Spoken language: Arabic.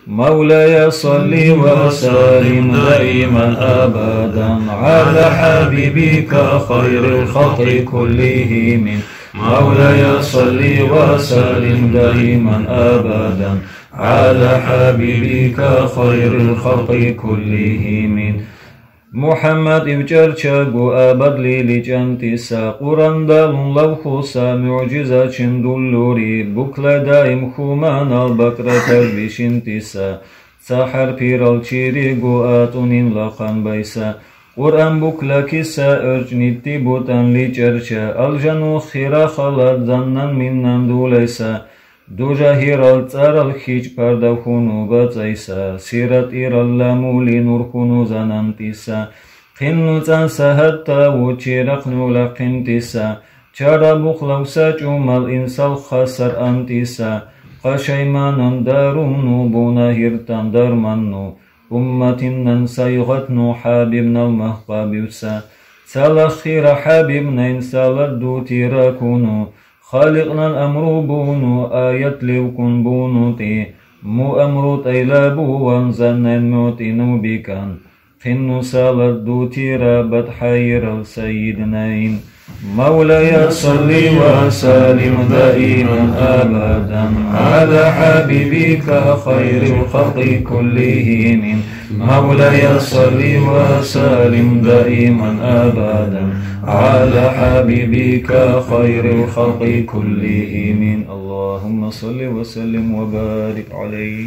مولاي صل وسلم دائما أبدا على حبيبك خير الخلق كلهم. مولاي صل وسلم دائما أبدا على حبيبك خير الخلق كلهم. محمد ابجرچگو ابد لیلی جنتیسا قرآن دالون لوخوسا معجزة چندولوری بکل دائم خومان البکر تربیشنتیسا سحر پیرال چیریگو آتونین لخان بیسا قرآن بکل کسا ارجنیتی بوتن لیچرچا الجنو خیرا خلط زنن منن دولیسا دوجاهيرال تارال خيج پردخونو بطيسا سيرت إيرال لامولي نورخونو زنانتيسا خنو تنسا حتى وچيرقنو لقنتيسا چارا بخلوسا چومال إنسال خسر أنتيسا قشيمانان دارونو بونا هيرتان درمانو أمتنن سيغتنو حاببنا المخبابيوسا سالخير حاببنا إنسال الدوتي راكونو خالقنا الأمر بونو آيات لوكن بونو تي مو أمرو تيلابو وانزلنا الموتينو بكان خنو سالت دو تيرا بتحير سيدنين. مولاي صل وسلم دائما أبدا على حبيبك خير الخلق كلهم. مولاي صل وسلم دائما أبدا على حبيبك خير الخلق كلهم. اللهم صل وسلم وبارك عليه.